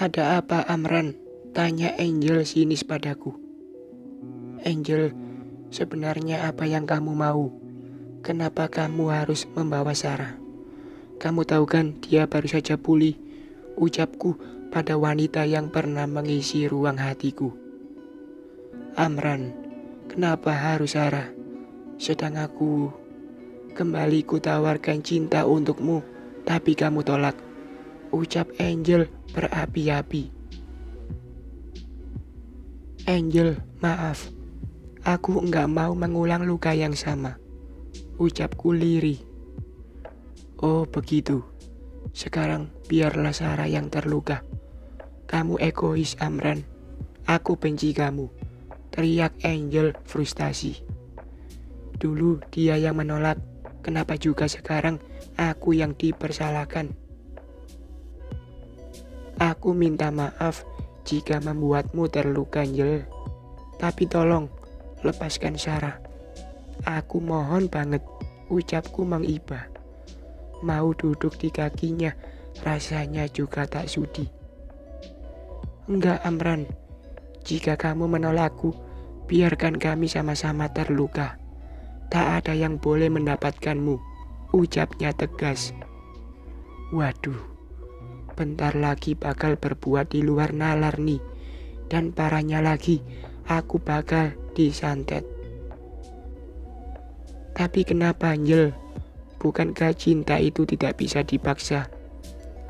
"Ada apa, Amran?" tanya Angel sinis padaku. "Angel, sebenarnya apa yang kamu mau? Kenapa kamu harus membawa Sarah? Kamu tahu kan dia baru saja pulih," ucapku pada wanita yang pernah mengisi ruang hatiku. "Amran, kenapa harus Sarah? Sedang aku kembali kutawarkan cinta untukmu, tapi kamu tolak," ucap Angel berapi-api. "Angel, maaf. Aku enggak mau mengulang luka yang sama," ucapku lirih. "Oh begitu. Sekarang biarlah Sarah yang terluka. Kamu egois, Amran. Aku benci kamu," teriak Angel frustasi. "Dulu dia yang menolak, kenapa juga sekarang aku yang dipersalahkan? Aku minta maaf jika membuatmu terluka, Angel. Tapi tolong, lepaskan Sarah. Aku mohon banget," ucapku mengibah. Mau duduk di kakinya, rasanya juga tak sudi. "Enggak, Amran. Jika kamu menolakku, biarkan kami sama-sama terluka. Tak ada yang boleh mendapatkanmu," ucapnya tegas. Waduh, bentar lagi bakal berbuat di luar nalar nih. Dan parahnya lagi, aku bakal disantet. "Tapi kenapa, Angel? Bukankah cinta itu tidak bisa dipaksa?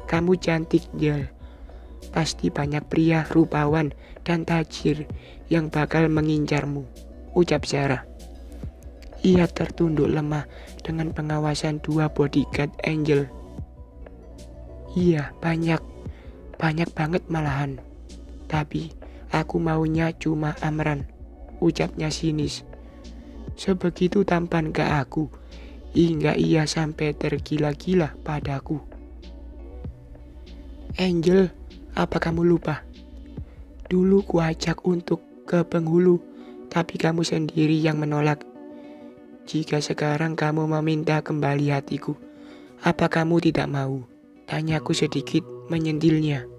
Kamu cantik, Angel. Pasti banyak pria rupawan dan tajir yang bakal mengincarmu," ucap Sarah. Ia tertunduk lemah dengan pengawasan 2 bodyguard Angel. "Iya, banyak banget malahan. Tapi aku maunya cuma Amran," ucapnya sinis. Sebegitu tampankah aku hingga ia sampai tergila-gila padaku. "Angel, apa kamu lupa? Dulu kuajak untuk ke penghulu, tapi kamu sendiri yang menolak. Jika sekarang kamu meminta kembali hatiku, apa kamu tidak mau?" tanyaku sedikit menyendilnya.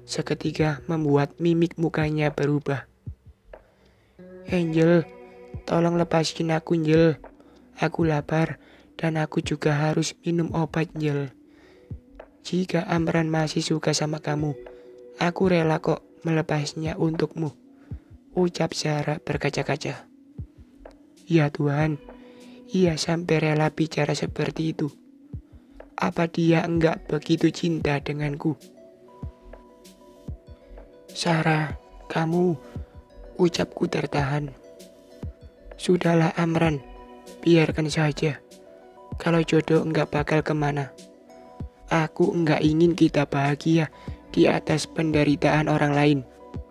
Seketika membuat mimik mukanya berubah. "Angel, tolong lepasin aku, Angel. Aku lapar dan aku juga harus minum obat, Angel. Jika Amran masih suka sama kamu, aku rela kok melepasnya untukmu," ucap Sarah berkaca-kaca. Ya Tuhan, ia sampai rela bicara seperti itu. Apa dia enggak begitu cinta denganku? "Sarah, kamu," ucapku tertahan. "Sudahlah, Amran, biarkan saja. Kalau jodoh enggak bakal kemana. Aku enggak ingin kita bahagia di atas penderitaan orang lain,"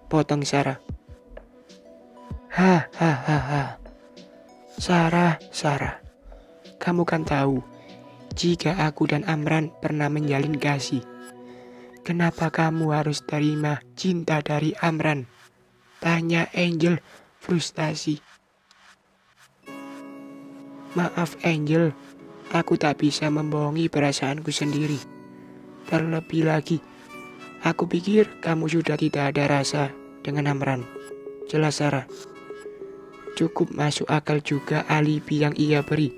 potong Sarah. "Hahaha. Sarah, kamu kan tahu jika aku dan Amran pernah menjalin kasih. Kenapa kamu harus terima cinta dari Amran?" tanya Angel frustasi. "Maaf, Angel, aku tak bisa membohongi perasaanku sendiri. Terlebih lagi, aku pikir kamu sudah tidak ada rasa dengan Amran," jelas Sarah. Cukup masuk akal juga alibi yang ia beri.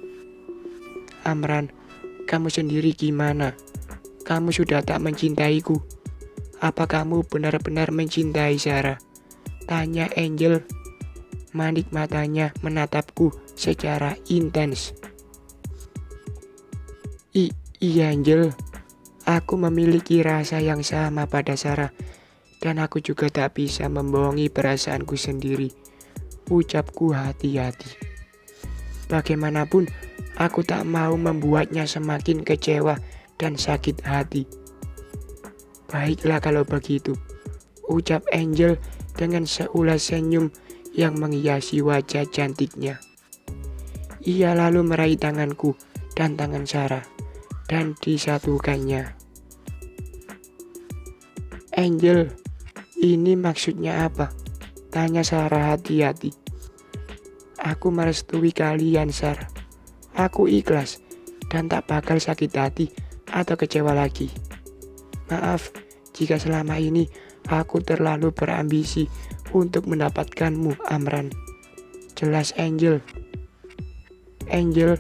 "Amran, kamu sendiri gimana? Kamu sudah tak mencintaiku. Apa kamu benar-benar mencintai Sarah?" tanya Angel. Manik matanya menatapku secara intens. Iya, Angel. Aku memiliki rasa yang sama pada Sarah. Dan aku juga tak bisa membohongi perasaanku sendiri," ucapku hati-hati. Bagaimanapun, aku tak mau membuatnya semakin kecewa dan sakit hati. "Baiklah kalau begitu," ucap Angel dengan seulas senyum yang menghiasi wajah cantiknya. Ia lalu meraih tanganku dan tangan Sarah dan disatukannya. "Angel, ini maksudnya apa?" tanya Sarah hati-hati. "Aku merestui kalian, Sarah. Aku ikhlas dan tak bakal sakit hati atau kecewa lagi. Maaf jika selama ini aku terlalu berambisi untuk mendapatkanmu, Amran. Jelas, Angel. Angel,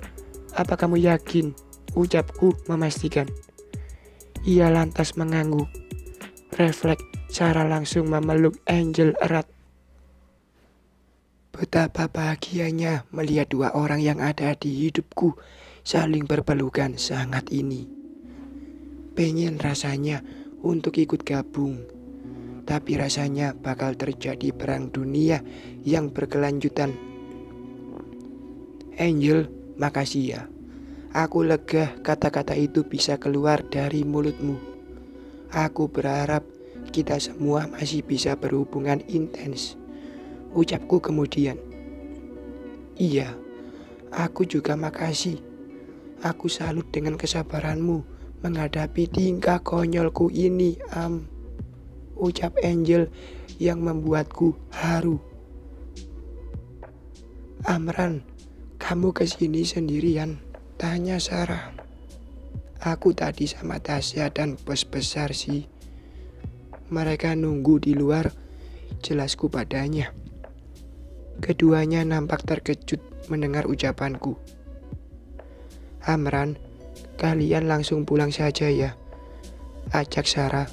apa kamu yakin? Ucapku memastikan. Ia lantas mengangguk. Refleks, Sarah langsung memeluk Angel erat. Betapa bahagianya melihat dua orang yang ada di hidupku saling berpelukan sangat ini. Pengen rasanya untuk ikut gabung, tapi rasanya bakal terjadi perang dunia yang berkelanjutan. Angel, makasih ya. Aku lega kata-kata itu bisa keluar dari mulutmu. Aku berharap kita semua masih bisa berhubungan intens. Ucapku kemudian. Iya, aku juga makasih. Aku salut dengan kesabaranmu menghadapi tingkah konyolku ini, ucap Angel yang membuatku haru. Amran, kamu kesini sendirian? Tanya Sarah. Aku tadi sama Tasya dan bos besar sih. Mereka nunggu di luar, jelasku padanya. Keduanya nampak terkejut mendengar ucapanku. Amran, kalian langsung pulang saja ya, ajak Sarah.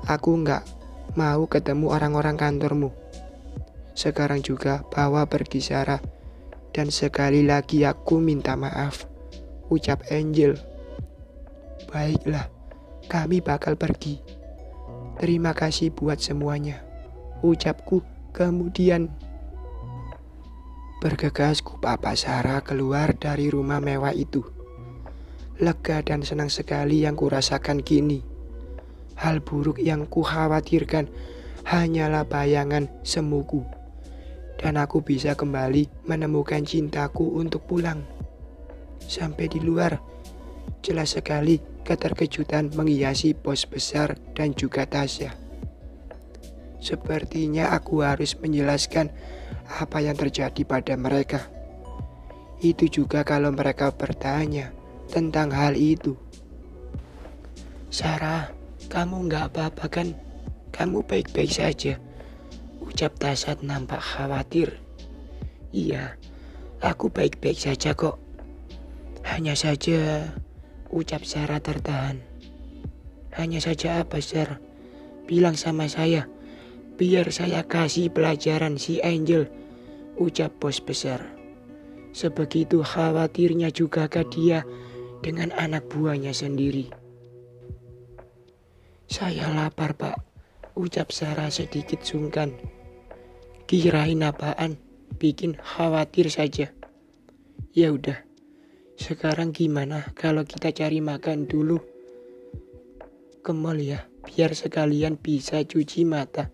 Aku nggak mau ketemu orang-orang kantormu. Sekarang juga bawa pergi Sarah. Dan sekali lagi aku minta maaf, ucap Angel. Baiklah, kami bakal pergi. Terima kasih buat semuanya, ucapku kemudian. Bergegasku papa Sarah keluar dari rumah mewah itu. Lega dan senang sekali yang kurasakan kini. Hal buruk yang kukhawatirkan hanyalah bayangan semuku. Dan aku bisa kembali menemukan cintaku untuk pulang. Sampai di luar, jelas sekali keterkejutan menghiasi bos besar dan juga Tasya. Sepertinya aku harus menjelaskan apa yang terjadi pada mereka. Itu juga kalau mereka bertanya tentang hal itu. Sarah, kamu nggak apa-apa kan? Kamu baik-baik saja, ucap Tasya nampak khawatir. Iya, aku baik-baik saja kok. Hanya saja, ucap Sarah tertahan. Hanya saja apa, Sar? Bilang sama saya, biar saya kasih pelajaran si Angel, ucap bos besar. Sebegitu khawatirnya juga ke dia dengan anak buahnya sendiri. Saya lapar, Pak, ucap Sarah sedikit sungkan. Kirain apaan, bikin khawatir saja. Ya udah, sekarang gimana kalau kita cari makan dulu ke mall ya, biar sekalian bisa cuci mata,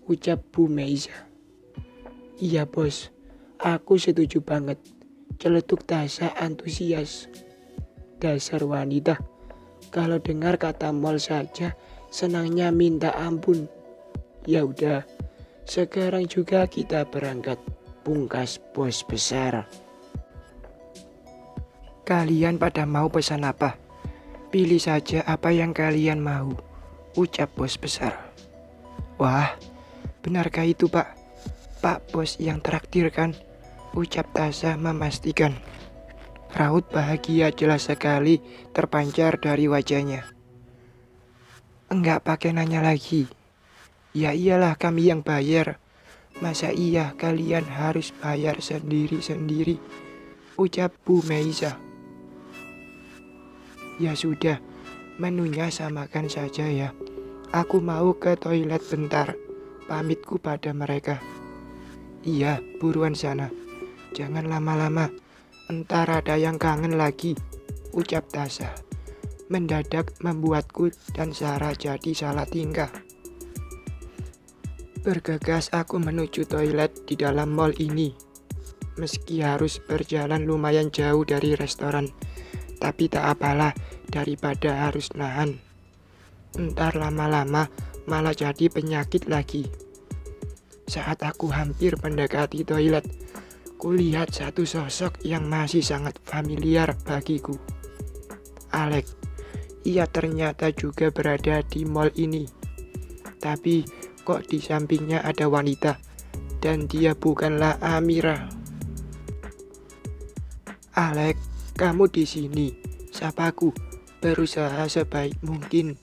ucap Bu Meiza. Iya bos, aku setuju banget, celetuk Tasya antusias. Dasar wanita, kalau dengar kata mall saja senangnya minta ampun. Ya udah, sekarang juga kita berangkat, pungkas bos besar. Kalian pada mau pesan apa? Pilih saja apa yang kalian mau, ucap bos besar. Wah, benarkah itu Pak? Pak bos yang traktir kan? Ucap Tasya memastikan. Raut bahagia jelas sekali terpancar dari wajahnya. Enggak pakai nanya lagi. Ya iyalah kami yang bayar. Masa iya kalian harus bayar sendiri-sendiri, ucap Bu Meiza. Ya sudah, menunya samakan saja ya. Aku mau ke toilet bentar, pamitku pada mereka. Iya, buruan sana. Jangan lama-lama, entar ada yang kangen lagi, ucap Tasya. Mendadak membuatku dan Sarah jadi salah tingkah. Bergegas aku menuju toilet di dalam mall ini. Meski harus berjalan lumayan jauh dari restoran, tapi tak apalah daripada harus nahan. Entar lama-lama malah jadi penyakit lagi. Saat aku hampir mendekati toilet, kulihat satu sosok yang masih sangat familiar bagiku. Alex, ia ternyata juga berada di mall ini. Tapi kok di sampingnya ada wanita, dan dia bukanlah Amira. Alek, kamu di sini, sapaku, berusaha sebaik mungkin,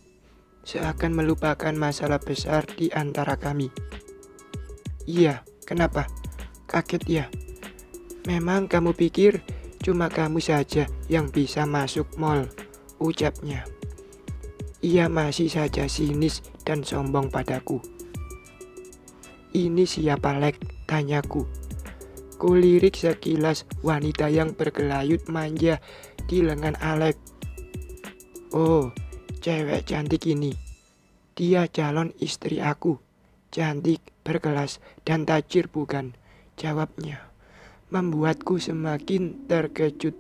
seakan melupakan masalah besar di antara kami. Iya, kenapa? Kaget ya? Memang kamu pikir cuma kamu saja yang bisa masuk mall, ucapnya. Ia masih saja sinis dan sombong padaku. Ini siapa, Lek? Tanyaku. Kulirik sekilas wanita yang bergelayut manja di lengan Alek. Oh, cewek cantik ini. Dia calon istri aku. Cantik, berkelas, dan tajir bukan? Jawabnya. Membuatku semakin terkejut.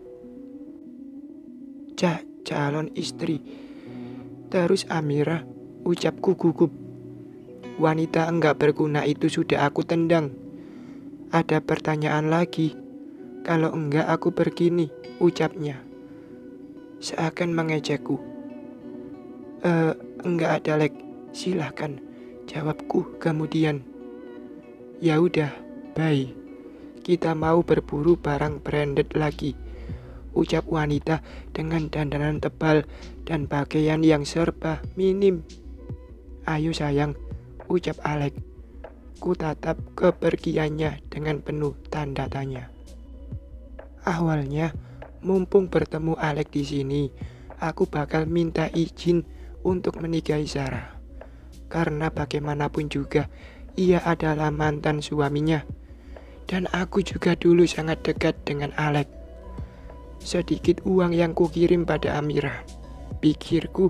Calon istri. Terus Amira, ucapku gugup. Wanita enggak berguna itu sudah aku tendang. Ada pertanyaan lagi. Kalau enggak aku pergi nih, ucapnya. Seakan mengejekku. Enggak ada, Lek. Silahkan, jawabku kemudian. Ya udah, bye. Kita mau berburu barang branded lagi, ucap wanita dengan dandanan tebal dan pakaian yang serba minim. Ayo sayang, ucap Alek. Ku tatap kepergiannya dengan penuh tanda tanya. Awalnya, mumpung bertemu Alek di sini, aku bakal minta izin untuk menikahi Sarah. Karena bagaimanapun juga, ia adalah mantan suaminya. Dan aku juga dulu sangat dekat dengan Alek. Sedikit uang yang kukirim pada Amira, pikirku,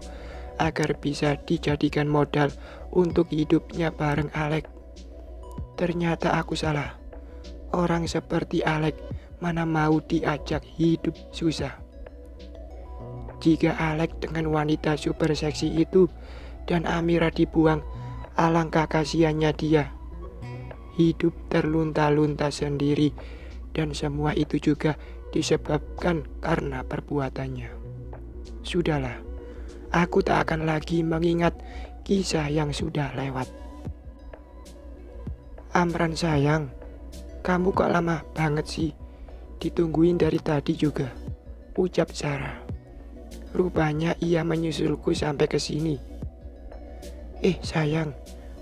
agar bisa dijadikan modal untuk hidupnya bareng Alek. Ternyata aku salah. Orang seperti Alek mana mau diajak hidup susah. Jika Alek dengan wanita super seksi itu dan Amira dibuang, alangkah kasihannya dia. Hidup terlunta-lunta sendiri, dan semua itu juga disebabkan karena perbuatannya. Sudahlah, aku tak akan lagi mengingat kisah yang sudah lewat. Amran sayang, kamu kok lama banget sih? Ditungguin dari tadi juga, ucap Sarah. Rupanya ia menyusulku sampai ke sini. Sayang,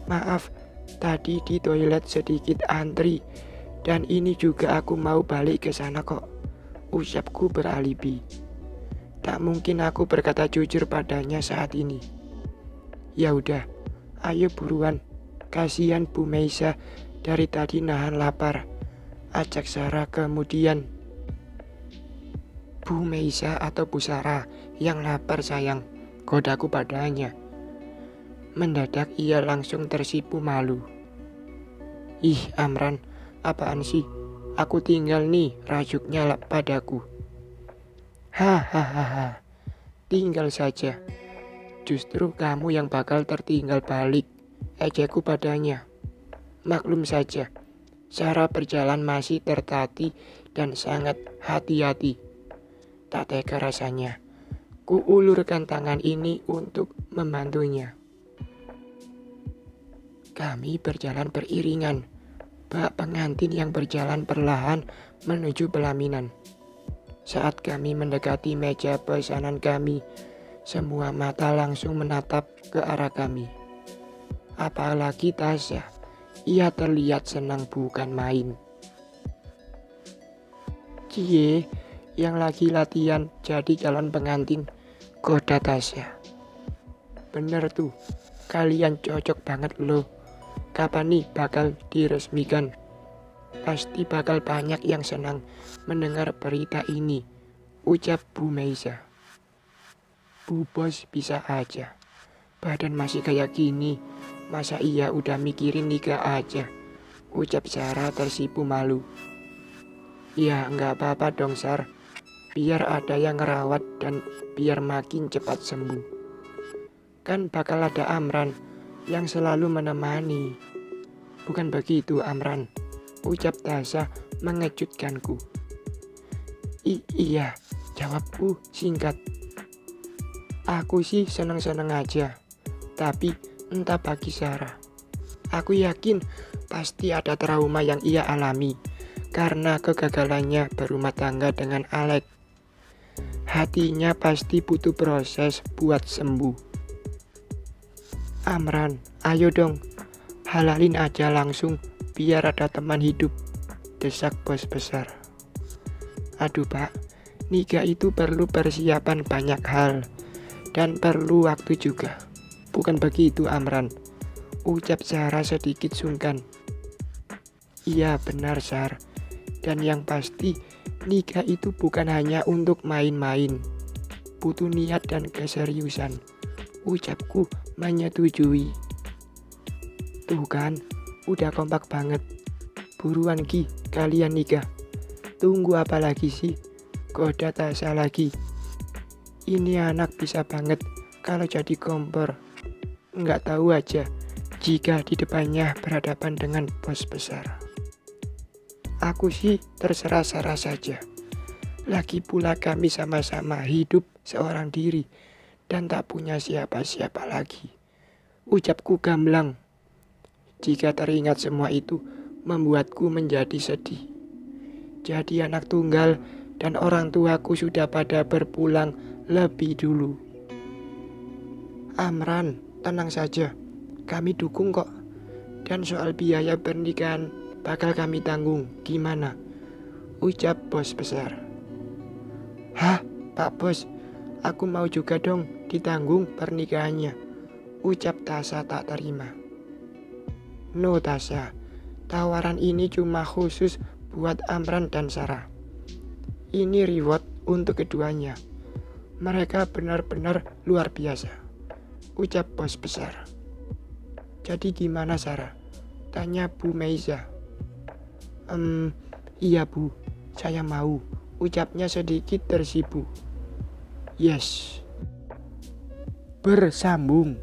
maaf, tadi di toilet sedikit antri, dan ini juga aku mau balik ke sana kok, ucapku beralibi. Tak mungkin aku berkata jujur padanya saat ini. Ya udah, ayo buruan. Kasihan Bu Meisa dari tadi nahan lapar, ajak Sarah kemudian. Bu Meisa atau Bu Sarah yang lapar sayang, godaku padanya. Mendadak ia langsung tersipu malu. Ih Amran, apaan sih? Aku tinggal nih, rajuknya padaku. Hahaha, tinggal saja. Justru kamu yang bakal tertinggal balik, ejekku padanya. Maklum saja, cara berjalan masih tertati dan sangat hati-hati. Tak tega rasanya, ku ulurkan tangan ini untuk membantunya. Kami berjalan beriringan, bak pengantin yang berjalan perlahan menuju pelaminan. Saat kami mendekati meja pesanan kami, semua mata langsung menatap ke arah kami. Apalagi Tasya, ia terlihat senang bukan main. Cie, yang lagi latihan jadi calon pengantin, goda Tasya. Bener tuh, kalian cocok banget loh. Kapan nih bakal diresmikan? Pasti bakal banyak yang senang mendengar berita ini, ucap Bu Meisa. Bu Bos bisa aja, badan masih kayak gini, masa iya udah mikirin nikah aja, ucap Sarah tersipu malu. Ya nggak apa-apa dong Sar, biar ada yang ngerawat dan biar makin cepat sembuh. Kan bakal ada Amran yang selalu menemani. Bukan begitu Amran, ucap Tasya mengejutkanku. Iya, jawabku singkat. Aku sih seneng-seneng aja, tapi Entah bagi Sarah. Aku yakin pasti ada trauma yang ia alami karena kegagalannya berumah tangga dengan Alex. Hatinya pasti butuh proses buat sembuh. Amran, ayo dong, halalin aja langsung biar ada teman hidup, desak bos besar. Aduh pak, nikah itu perlu persiapan banyak hal dan perlu waktu juga. Bukan begitu Amran, ucap Sarah sedikit sungkan. Iya benar Sar, dan yang pasti nikah itu bukan hanya untuk main-main, butuh niat dan keseriusan. Ucapku menyetujui. Tuh kan, udah kompak banget. Buruan Ki, kalian nikah. Tunggu apa lagi sih? Goda Tasya lagi. Ini anak bisa banget kalau jadi kompor. Nggak tahu aja jika di depannya berhadapan dengan bos besar. Aku sih terserah Sarah saja. Lagi pula kami sama-sama hidup seorang diri dan tak punya siapa-siapa lagi. Ucapku gamblang. Jika teringat semua itu membuatku menjadi sedih. Jadi anak tunggal dan orang tuaku sudah pada berpulang lebih dulu. Amran, tenang saja. Kami dukung kok. Dan soal biaya pernikahan bakal kami tanggung. Gimana? Ucap bos besar. Hah, Pak Bos, aku mau juga dong ditanggung pernikahannya. Ucap Tasya tak terima. No Tasya, tawaran ini cuma khusus buat Amran dan Sarah. Ini reward untuk keduanya. Mereka benar-benar luar biasa. Ucap bos besar. Jadi gimana Sarah? Tanya Bu Meiza. Iya Bu, saya mau. Ucapnya sedikit tersipu. Yes. Bersambung.